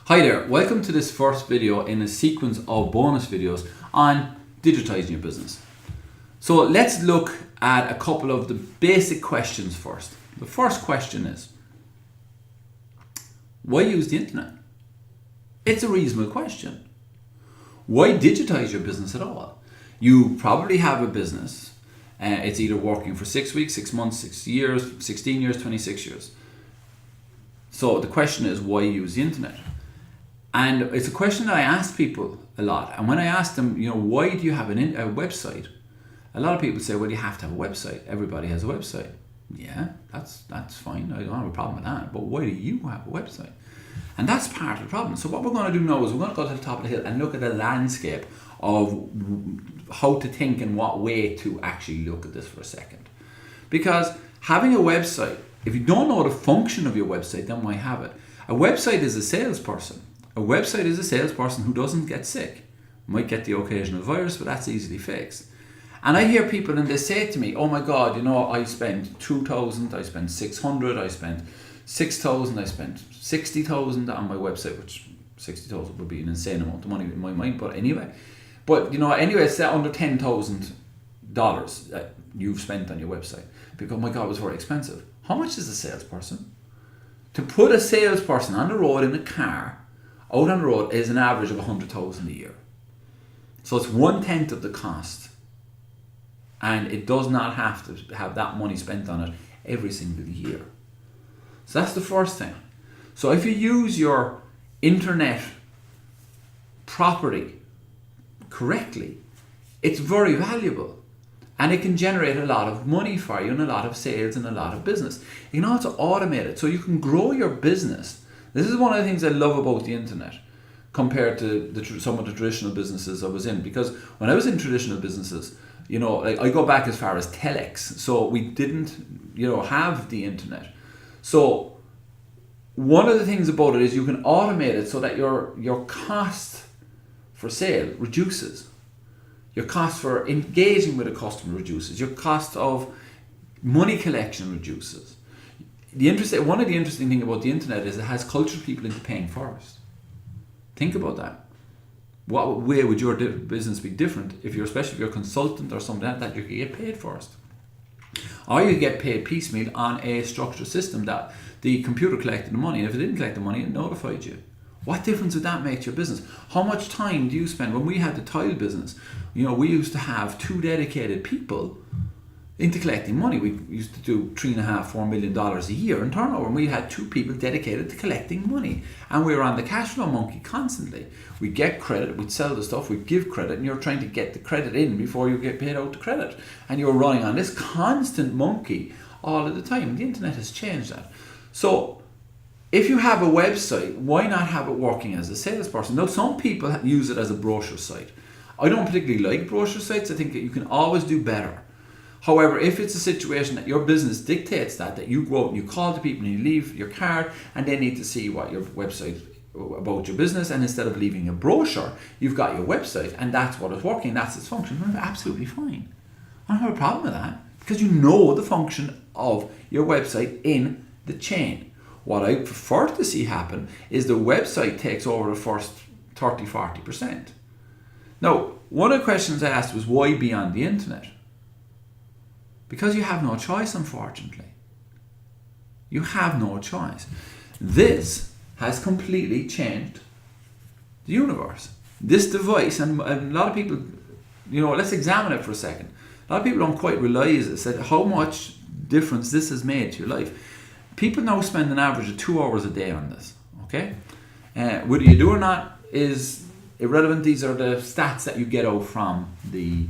Hi there, welcome to this first video in a sequence of bonus videos on digitizing your business. So let's look at a couple of the basic questions first. The first question is, why use the internet? It's a reasonable question. Why digitize your business at all? You probably have a business. It's either working for 6 weeks, 6 months, 6 years, 16 years, 26 years. So the question is, why use the internet? And it's a question that I ask people a lot. And when I ask them, why do you have a website? A lot of people say, well, you have to have a website. Everybody has a website. Yeah, that's fine. I don't have a problem with that. But why do you have a website? And that's part of the problem. So what we're going to do now is we're going to go to the top of the hill and look at the landscape of how to think and what way to actually look at this for a second. Because having a website, if you don't know the function of your website, then why have it? A website is a salesperson. A website is a salesperson who doesn't get sick. Might get the occasional virus, but that's easily fixed. And I hear people and they say to me, oh my God, I spent 2,000, I spent 600, I spent 6,000, I spent 60,000 on my website, which 60,000 would be an insane amount of money in my mind, but anyway. But it's under $10,000 that you've spent on your website. Because, oh my God, it was very expensive. How much is a salesperson? To put a salesperson on the road in a car, out on the road, is an average of 100,000 a year. So it's 1/10 of the cost. And it does not have to have that money spent on it every single year. So that's the first thing. So if you use your internet property correctly, it's very valuable. And it can generate a lot of money for you and a lot of sales and a lot of business. You can also automate it so you can grow your business. This is one of the things I love about the internet compared to some of the traditional businesses I was in. Because when I was in traditional businesses, I go back as far as telex. So we didn't, have the internet. So one of the things about it is you can automate it so that your cost for sale reduces. Your cost for engaging with a customer reduces. Your cost of money collection reduces. One of the interesting things about the internet is it has cultured people into paying first. Think about that. What way would your business be different especially if you're a consultant or something like that, you could get paid first. Or you get paid piecemeal on a structured system that the computer collected the money, and if it didn't collect the money, it notified you. What difference would that make to your business? How much time do you spend? When we had the tile business, we used to have 2 dedicated people into collecting money. We used to do $3.5–4 million a year in turnover, and we had 2 people dedicated to collecting money. And we were on the cash flow monkey constantly. We'd get credit, we'd sell the stuff, we'd give credit, and you're trying to get the credit in before you get paid out the credit. And you're running on this constant monkey all of the time. And the internet has changed that. So if you have a website, why not have it working as a salesperson? Now, some people use it as a brochure site. I don't particularly like brochure sites. I think that you can always do better. However, if it's a situation that your business dictates that you go out and you call the people and you leave your card and they need to see what your website about your business, and instead of leaving a brochure, you've got your website and that's what is working, that's its function, absolutely fine. I don't have a problem with that because you know the function of your website in the chain. What I prefer to see happen is the website takes over the first 30–40%. Now, one of the questions I asked was, why be on the internet? Because you have no choice, unfortunately. You have no choice. This has completely changed the universe. This device, and a lot of people, let's examine it for a second. A lot of people don't quite realize this, that how much difference this has made to your life. People now spend an average of 2 hours a day on this, okay? Whether you do or not is irrelevant. These are the stats that you get out from the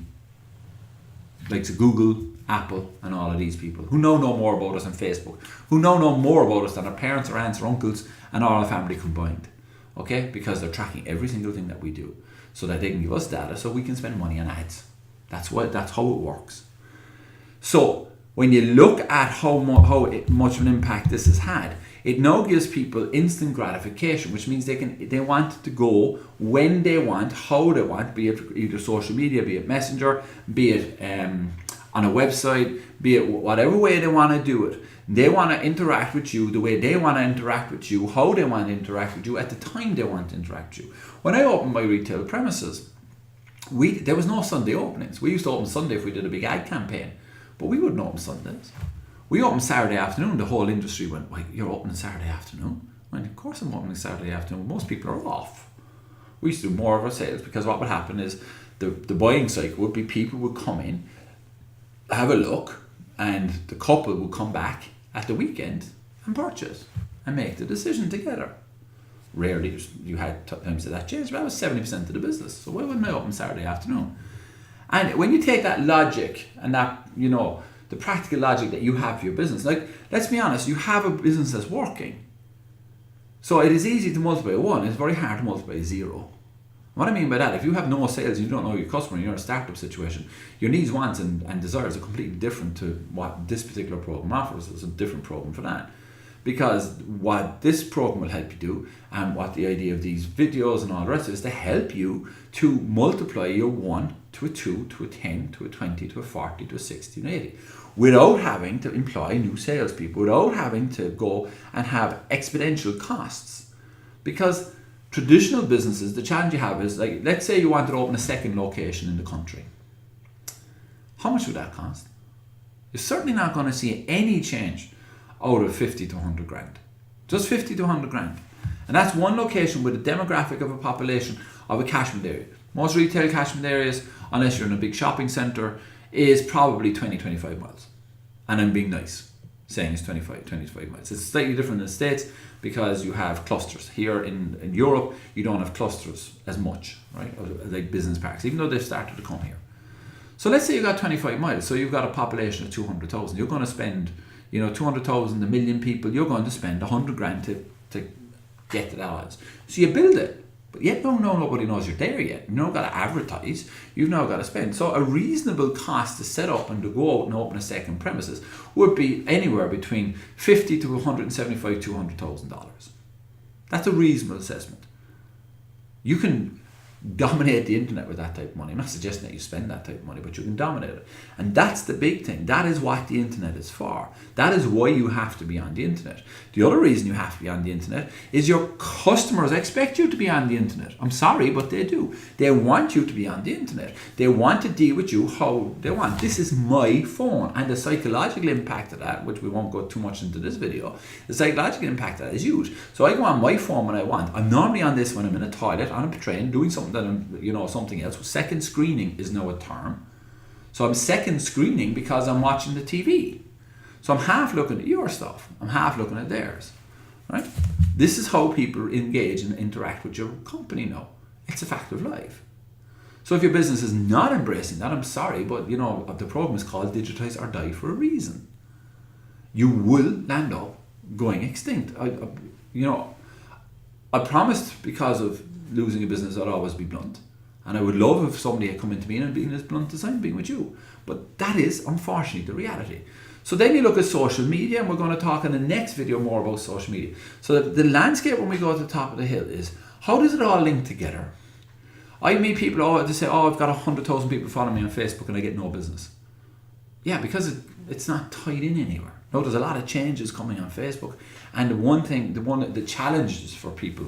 likes of Google, Apple, and all of these people who know more about us on Facebook, who know more about us than our parents or aunts or uncles and all our family combined, okay? Because they're tracking every single thing that we do so that they can give us data so we can spend money on ads. That's how it works. So when you look at how much of an impact this has had, it now gives people instant gratification, which means they want to go when they want, how they want, be it either social media, be it Messenger, be it on a website, be it whatever way they want to do it. They want to interact with you the way they want to interact with you, how they want to interact with you, at the time they want to interact with you. When I opened my retail premises, there was no Sunday openings. We used to open Sunday if we did a big ad campaign, but we wouldn't open Sundays. We opened Saturday afternoon. The whole industry went, "Wait, you're opening Saturday afternoon?" I went, "Of course I'm opening Saturday afternoon. Most people are off." We used to do more of our sales, because what would happen is the buying cycle would be, people would come in, have a look, and the couple would come back at the weekend and purchase and make the decision together. Rarely you had times that changed, but that was 70% of the business. So why wouldn't I open Saturday afternoon? And when you take that logic and that, the practical logic that you have for your business, like, let's be honest, you have a business that's working. So it is easy to multiply 1, it's very hard to multiply 0. What I mean by that, if you have no sales, you don't know your customer, you're in a startup situation, your needs, wants and desires are completely different to what this particular program offers. It's a different program for that. Because what this program will help you do, and what the idea of these videos and all the rest of it is, to help you to multiply your 1 to a 2 to a 10 to a 20 to a 40 to a 60 and 80, without having to employ new salespeople, without having to go and have exponential costs. Because traditional businesses, the challenge you have is, like, let's say you wanted to open a second location in the country. How much would that cost? You're certainly not going to see any change out of 50 to 100 grand. Just 50 to 100 grand. And that's one location with a demographic of a population of a catchment area. Most retail catchment areas, unless you're in a big shopping centre, is probably 20-25 miles. And I'm being nice, saying it's 25 miles. It's slightly different in the States because you have clusters. Here in Europe, you don't have clusters as much, right? Like business parks, even though they've started to come here. So let's say you got 25 miles, so you've got a population of 200,000. You're going to spend 200,000, a million people, you're going to spend 100 grand to get to that audience. So you build it, but yet nobody knows you're there yet. You've now got to advertise, you've now got to spend. So a reasonable cost to set up and to go out and open a second premises would be anywhere between $50 to $175,000 to $200,000. That's a reasonable assessment. You can dominate the internet with that type of money. I'm not suggesting that you spend that type of money, but you can dominate it. And that's the big thing. That is what the internet is for. That is why you have to be on the internet. The other reason you have to be on the internet is your customers expect you to be on the internet. I'm sorry, but they do. They want you to be on the internet. They want to deal with you how they want. This is my phone, and the psychological impact of that, which we won't go too much into this video, the psychological impact of that is huge. So I go on my phone when I want. I'm normally on this when I'm in a toilet, on a train, doing something that I'm, something else. Second screening is now a term. So I'm second screening because I'm watching the TV. So I'm half looking at your stuff. I'm half looking at theirs. Right? This is how people engage and interact with your company now. It's a fact of life. So if your business is not embracing that, I'm sorry, but the program is called Digitize or Die for a reason. You will land up going extinct. I promised, because of losing a business, I'd always be blunt. And I would love if somebody had come into me and been as blunt as I'm being with you. But that is, unfortunately, the reality. So then you look at social media, and we're going to talk in the next video more about social media. So the landscape when we go to the top of the hill is, how does it all link together? I meet people, they say, I've got 100,000 people following me on Facebook and I get no business. Yeah, because it's not tied in anywhere. No, there's a lot of changes coming on Facebook. And the challenges for people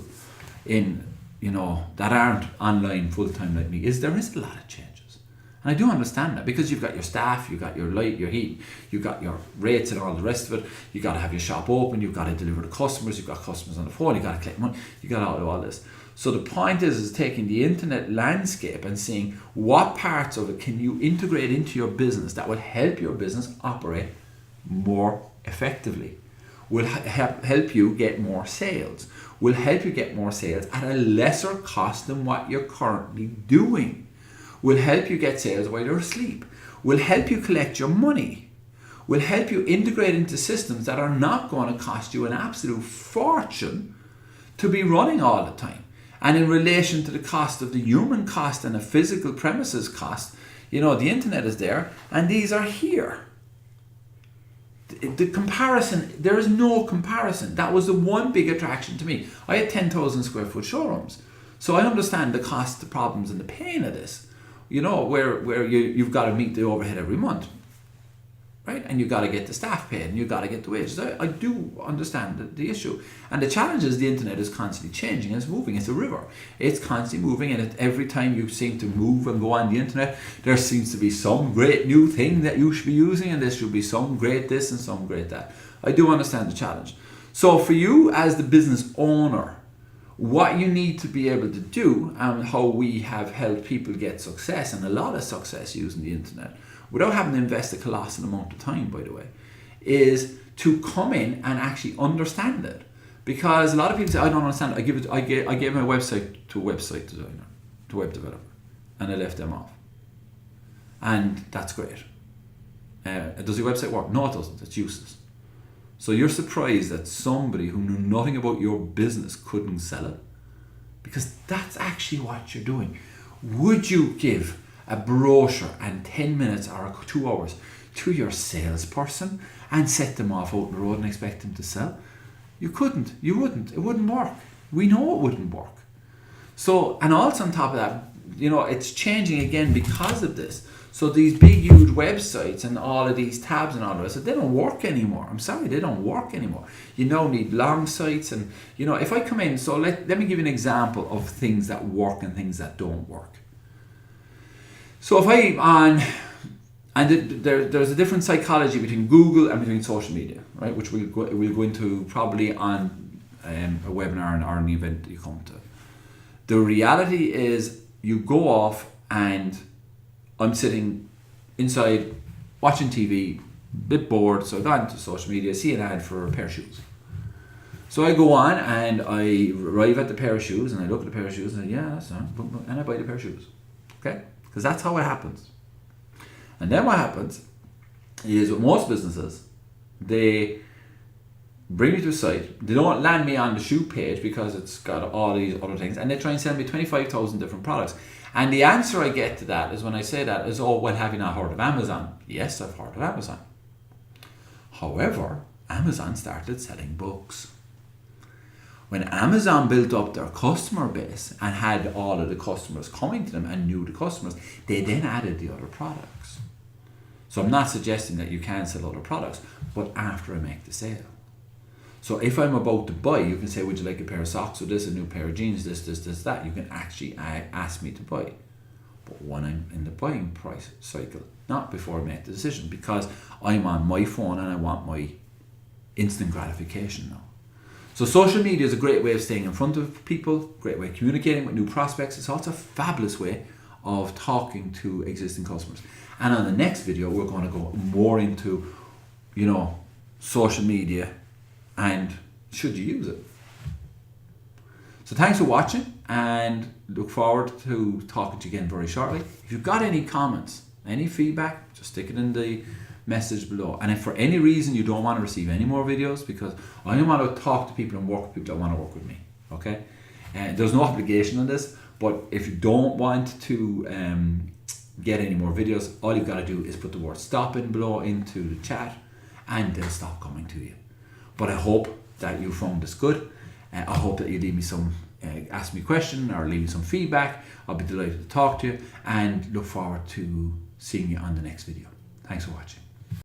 that aren't online full-time like me is there is a lot of changes. And I do understand that, because you've got your staff, you've got your light, your heat, you've got your rates and all the rest of it. You've got to have your shop open, you've got to deliver to customers, you've got customers on the phone, you've got to collect money, you've got to do all this. So the point is taking the internet landscape and seeing what parts of it can you integrate into your business that will help your business operate more effectively, will help you get more sales, will help you get more sales at a lesser cost than what you're currently doing, will help you get sales while you're asleep, will help you collect your money, will help you integrate into systems that are not going to cost you an absolute fortune to be running all the time. And in relation to the cost of the human cost and a physical premises cost, the internet is there and these are here. The comparison, there is no comparison. That was the one big attraction to me. I had 10,000 square foot showrooms. So I understand the cost, the problems and the pain of this, where you've got to meet the overhead every month. right? And you got to get the staff paid, and you got to get the wages. I do understand the issue, and the challenge is the internet is constantly changing. It's moving. It's a river. It's constantly moving, and every time you seem to move and go on the internet, there seems to be some great new thing that you should be using, and there should be some great this and some great that. I do understand the challenge. So for you as the business owner, what you need to be able to do, and how we have helped people get success, and a lot of success using the internet, without having to invest a colossal amount of time, by the way, is to come in and actually understand it. Because a lot of people say, I don't understand it. I gave my website to a website designer, to a web developer, and I left them off. And that's great. Does your website work? No, it doesn't. It's useless. So you're surprised that somebody who knew nothing about your business couldn't sell it? Because that's actually what you're doing. Would you give a brochure and 10 minutes or 2 hours to your salesperson and set them off out on the road and expect them to sell? You couldn't. You wouldn't. It wouldn't work. We know it wouldn't work. So, and also on top of that, it's changing again because of this. So these big, huge websites and all of these tabs and all of this, they don't work anymore. I'm sorry, they don't work anymore. You now need long sites, and if I come in, so let me give you an example of things that work and things that don't work. So if I'm on, and there's a different psychology between Google and between social media, right? Which we'll go into probably on a webinar or an event that you come to. The reality is you go off and I'm sitting inside watching TV, a bit bored, so I go into social media, see an ad for a pair of shoes. So I go on and I arrive at the pair of shoes and I look at the pair of shoes and that's on, and I buy the pair of shoes. Okay? Because that's how it happens. And then what happens is with most businesses, they bring me to a site, they don't land me on the shoe page because it's got all these other things, and they try and sell me 25,000 different products. And the answer I get to that is when I say that is, oh, well, have you not heard of Amazon? Yes, I've heard of Amazon. However, Amazon started selling books. When Amazon built up their customer base and had all of the customers coming to them and knew the customers, they then added the other products. So I'm not suggesting that you can't sell other products, but after I make the sale. So if I'm about to buy, you can say, would you like a pair of socks with this, a new pair of jeans, this, that. You can actually ask me to buy. But when I'm in the buying price cycle, not before I make the decision, because I'm on my phone and I want my instant gratification now. So social media is a great way of staying in front of people, great way of communicating with new prospects. It's also a fabulous way of talking to existing customers. And on the next video, we're going to go more into, social media and should you use it. So thanks for watching, and look forward to talking to you again very shortly. If you've got any comments, any feedback, just stick it in the message below. And if for any reason you don't want to receive any more videos, because I don't want to talk to people and work with people that want to work with me, okay? And there's no obligation on this, but if you don't want to get any more videos, all you've got to do is put the word stop in below into the chat and they'll stop coming to you. But I hope that you found this good. I hope that you leave me some, ask me a question or leave me some feedback. I'll be delighted to talk to you and look forward to seeing you on the next video. Thanks for watching.